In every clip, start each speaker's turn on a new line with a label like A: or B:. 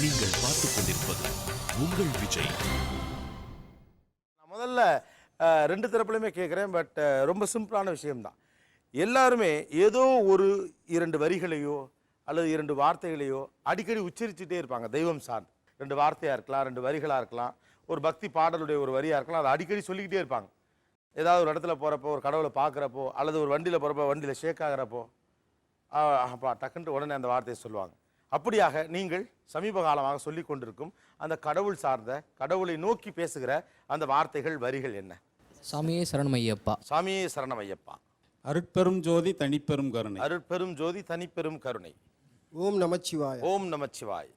A: நீங்கள் பார்த்துக் கொண்டிருப்பது உங்கள் விஜய்.
B: நான் முதல்ல ரெண்டு தரப்புலையுமே கேட்குறேன். பட் ரொம்ப சிம்பிளான விஷயம்தான். எல்லாருமே ஏதோ ஒரு இரண்டு வரிகளையோ அல்லது இரண்டு வார்த்தைகளையோ அடிக்கடி உச்சரிச்சுட்டே இருப்பாங்க. தெய்வம் சார்ந்து ரெண்டு வார்த்தையாக இருக்கலாம், ரெண்டு வரிகளாக இருக்கலாம், ஒரு பக்தி பாடலுடைய ஒரு வரியாக இருக்கலாம். அதை அடிக்கடி சொல்லிக்கிட்டே இருப்பாங்க. ஏதாவது ஒரு இடத்துல போகிறப்போ, ஒரு கடவுளை பார்க்குறப்போ, அல்லது ஒரு வண்டியில் போகிறப்போ, வண்டியில் ஷேக் ஆகிறப்போ அப்பா டக்குன்ட்டு உடனே அந்த வார்த்தையை சொல்லுவாங்க. அப்படியாக நீங்கள் சமீப காலமாக சொல்லி கொண்டிருக்கும் அந்த கடவுள் சார்ந்த, கடவுளை நோக்கி பேசுகிற அந்த வார்த்தைகள், வரிகள் என்ன?
C: சாமியே சரணமையப்பா.
B: சாமியே சரணமையப்பா.
D: அருட்பெரும் ஜோதி தனிப்பெரும் கருணை.
B: அருட்பெரும் ஜோதி தனிப்பெரும் கருணை.
E: ஓம் நமச்சிவாய.
B: ஓம் நமச்சிவாய்.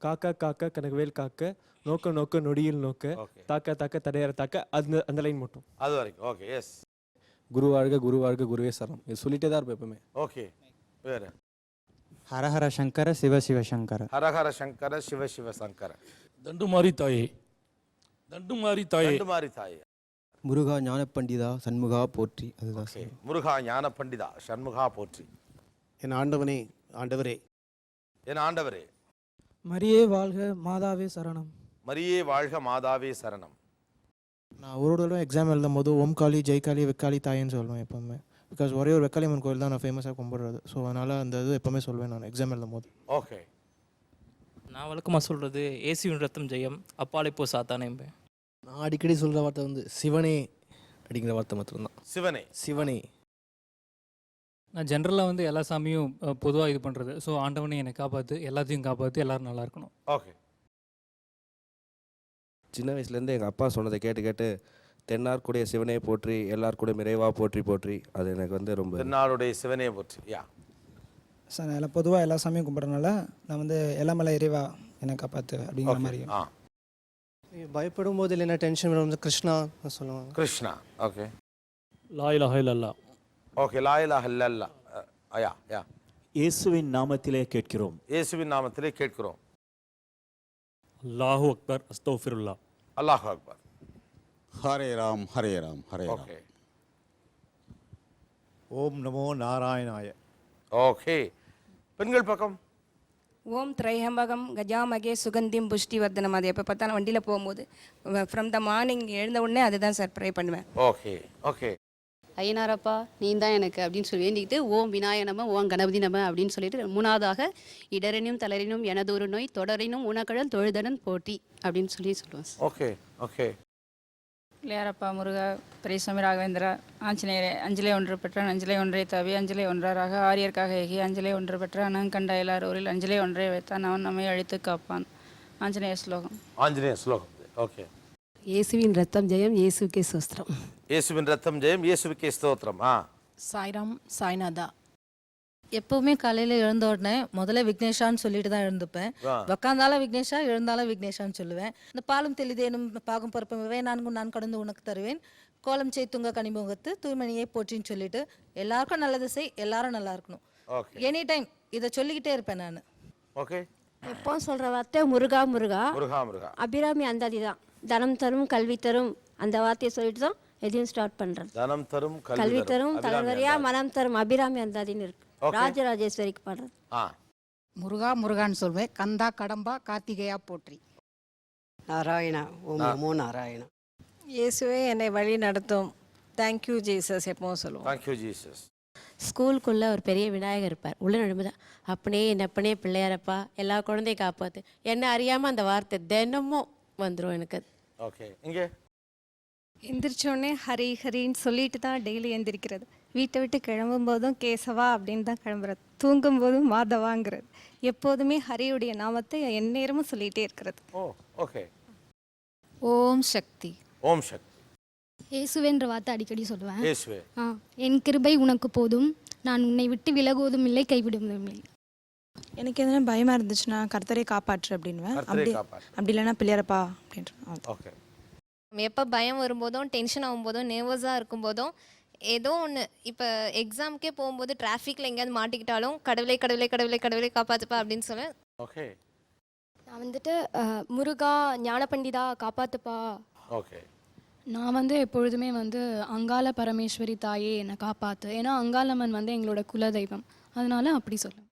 F: காக்கா காக்கா கனகவேல் காக்க, நோக்க நோக்க நொடியில் நோக்க, தாக்க தாக்க தடையற தாக்க, அந்த லைன் மட்டும்.
B: அது வரைக்கும் ஓகே. எஸ்.
F: குரு வாழ்க குருவே சரணம். இது சொல்லிட்டே தான் இருப்பேன் எப்பவுமே.
B: ஓகே. வேறு?
E: ஹரஹர சங்கர சிவ சிவ சங்கர.
B: ஹரஹர சங்கர சிவ சிவ சங்கர.
A: தண்டுமாரி தாயே, தண்டுமாரி தாயே,
B: தண்டுமாரி தாயே.
E: முருகா ஞான பண்டிதா சண்முகா போற்றி. அதுதான் சார்.
B: முருகா ஞான பண்டிதா சண்முகா போற்றி.
E: என் ஆண்டவனே, ஆண்டவரே.
B: என் ஆண்டவரே.
G: மரியே வாழ்க மாதாவே சரணம்.
B: மரியே வாழ்க மாதாவே சரணம்.
G: நான் ஒரு தடவை எக்ஸாம் எழுதும் போது ஓம் காளி ஜெய் காளி வெக்காளி தாயேன்னு சொல்லுவேன் எப்போவுமே. பிகாஸ் ஒரே ஒரு வெக்காளியம்மன் கோயில் தான் நான் ஃபேமஸாக கும்பிடுறது. ஸோ அதனால் அந்த இது எப்போவுமே சொல்வேன் நான் எக்ஸாம் எழுதும் போது.
B: ஓகே.
C: நான் வழக்கமாக சொல்கிறது ஏசுவின் ரத்தம் ஜெயம், அப்பாலை போ சாத்தானேம்பேன்.
H: நான் அடிக்கடி சொல்கிற வார்த்தை வந்து சிவனே அப்படிங்கிற வார்த்தை மட்டும்தான்.
B: சிவனே.
H: சிவனே.
I: நான் ஜென்ரலாக வந்து எல்லா சாமியும் பொதுவாக இது பண்ணுறது. ஸோ ஆண்டவனை என்னை காப்பாற்று, எல்லாத்தையும் காப்பாற்று, எல்லோரும் நல்லா இருக்கணும்.
B: ஓகே.
J: சின்ன வயசுலேருந்து எங்கள் அப்பா சொன்னதை கேட்டு கேட்டு தென்னார்க்குடைய சிவனே போற்றி, எல்லாருக்கூடிய நிறைவா போற்றி போற்றி, அது எனக்கு வந்து ரொம்ப.
B: தென்னாருடைய சிவனே போற்றி. யா
G: சார் நான் எல்லாம் பொதுவாக எல்லா சாமியும் கும்பிட்றதுனால நான் வந்து எல்லா மேலே இறைவா என்னை காப்பாற்று அப்படிங்கிற மாதிரி.
E: பயப்படும் போது இல்லைன்னா டென்ஷன் வரும் கிருஷ்ணா சொல்லுவாங்க.
B: கிருஷ்ணா. ஓகே.
I: லா இலாஹ இல்லல்லாஹ்.
B: ஓகே. லா இலாஹ இல்லல்லாஹ். யா யா.
K: இயேசுவின் நாமத்திலே கேட்கிறோம்.
B: இயேசுவின் நாமத்திலே கேட்கிறோம்.
I: அல்லாஹு அக்பர், அஸ்தக்ஃபிருல்லாஹ்.
B: அல்லாஹு அக்பர்.
D: ஹரே ராம் ஹரே ராம் ஹரே ராம்.
B: ஓகே.
K: ஓம் நமோ நாராயணாய.
B: ஓகே. பெண்கள் பக்கம்.
L: ஓம் திரையம்பகம் கஜாமகே சுகந்திம் புஷ்டிவர்தனம். அது எப்போ பார்த்தாலும் வண்டியில் போகும்போது ஃப்ரம் த மார்னிங் எழுந்த உடனே அதுதான் சார் ப்ரே பண்ணுவேன்.
B: ஓகே. ஓகே.
M: ஐயனாரப்பா நீ தான் எனக்கு அப்படின்னு சொல்லி வேண்டிக்கிட்டு ஓம் விநாயக நம, ஓம் கணபதி நம அப்படின்னு சொல்லிட்டு மூணாவதாக இடரினும் தளரினும் எனதொரு நோய் தொடரினும் உனக்கடல் தொழுதடன் போட்டி அப்படின்னு சொல்லுவேன்.
B: ஓகே. ஓகே.
L: பிள்ளையாரப்பா முருகா பெரியசாமி ராகவேந்திரா ஆஞ்சநேயரே அஞ்சலே ஒன்று பெற்றான், அஞ்சலே ஒன்றை தவி அஞ்சலே ஒன்றாராக ஆரியர்க்காக ஏகி அஞ்சலே ஒன்று பெற்றான், அனங்கண்ட எல்லாரோரில் அஞ்சலே ஒன்றை வைத்தான், அவன் நம்மை அழித்து காப்பான். ஆஞ்சநேய ஸ்லோகம்.
B: ஆஞ்சநேய ஸ்லோகம். ஓகே.
M: இயேசுவின் ரத்தம் ஜெயம், இயேசுக்கே ஸ்தோத்திரம்.
B: இயேசுவின் ரத்தம் ஜெயம், இயேசுக்கே ஸ்தோத்திரம்.
M: சாய்ராம் சாய்நாதா.
L: எப்போவுமே காலையில் எழுந்த உடனே முதல்ல விக்னேஷான்னு சொல்லிட்டு தான் எழுந்துப்பேன். உக்காந்தாலும் விக்னேஷா, எழுந்தாலும் விக்னேஷான்னு சொல்லுவேன். இந்த பாலும் தெளிதேனும் பாகும் பருப்பவே நான்கும் நான் கடந்து உனக்கு தருவேன், கோலம் செய் துங்க கனிமுகத்து தூய்மணியை போற்றின்னு சொல்லிட்டு எல்லாருக்கும் நல்லது செய், எல்லாரும் நல்லா இருக்கணும். எனி டைம் இதை சொல்லிக்கிட்டே இருப்பேன் நான்.
B: ஓகே.
M: எப்போ சொல்கிற வார்த்தை முருகா முருகா.
B: முருகா முருகா.
M: அபிராமி அந்தாதி தான். தனம் தரும் கல்வி தரும் அந்த வார்த்தையை சொல்லிட்டு தான் எதையும் ஸ்டார்ட் பண்ணுறது.
B: தனம் தரும்
M: கல்வி தரும் தலைவரியா மனம் தரும் அபிராமி அந்தாதின்னு இருக்கு. ராஜராஜேஸ்வரிக்கு பாடுறது.
L: முருகா முருகான்னு சொல்வேன். கந்தா கடம்பா கார்த்திகையா போற்றி.
M: நாராயணா ஓம் நமோ நாராயணா.
L: இயேசுவே என்னை வழி நடத்தும், தேங்க்யூ ஜீசஸ் எப்பவும் சொல்லுவோம்.
B: Thank you Jesus.
M: ஸ்கூலுக்குள்ளே ஒரு பெரிய விநாயகர் இருப்பார். உள்ள நடுமுதான் அப்பனே என்னப்பனே பிள்ளையாரப்பா எல்லா குழந்தையும் காப்பாற்று, என்ன அறியாமல் அந்த வார்த்தை தினமும் வந்துடும் எனக்கு.
B: ஓகே. இங்கே
L: எந்திரிச்சோடனே ஹரி ஹரின்னு சொல்லிட்டு தான் டெய்லி எந்திரிக்கிறது. வீட்டை விட்டு கிளம்பும் போதும் கேசவா அப்படின்னு தான் கிளம்புறது. தூங்கும் போதும் மாதவாங்கிறது. எப்போதுமே ஹரியுடைய நாமத்தை எந்நேரமும் சொல்லிகிட்டே இருக்கிறது.
B: ஓகே.
L: ஓம் சக்தி.
B: ஓம் சக்தி.
M: இயேசுவேன்ற வார்த்தை அடிக்கடி சொல்லுவேன்.
B: இயேசுவே.
M: என் கிருபை உனக்கு போதும், நான் உன்னை விட்டு விலகுவதும் இல்லை கைவிடுவதும் இல்லை.
L: எனக்கு எதனா பயமாக இருந்துச்சுன்னா கர்த்தரை காப்பாற்று அப்படின்வேன். அப்படி இல்லைன்னா பிள்ளையாரப்பா அப்படின்ற.
B: ஓகே.
L: எப்போ பயம் வரும்போதும் டென்ஷன் ஆகும்போதும் நர்வஸாக இருக்கும்போதும் ஏதோ ஒன்று, இப்போ எக்ஸாமுக்கே போகும்போது டிராஃபிக்கில் எங்கேயாவது மாட்டிக்கிட்டாலும் கடவுளை கடவுளை கடவுளை கடவுளை காப்பாற்றுப்பா அப்படின்னு சொல்லுவேன்.
B: ஓகே.
M: நான் வந்துட்டு முருகா ஞான பண்டிதா காப்பாற்றுப்பா.
B: ஓகே.
M: நான் வந்து எப்பொழுதுமே வந்து அங்காள பரமேஸ்வரி தாயே என்னை காப்பாற்று, ஏன்னா அங்காளம்மன் வந்து எங்களோட குலதெய்வம், அதனால அப்படி சொல்லுவேன்.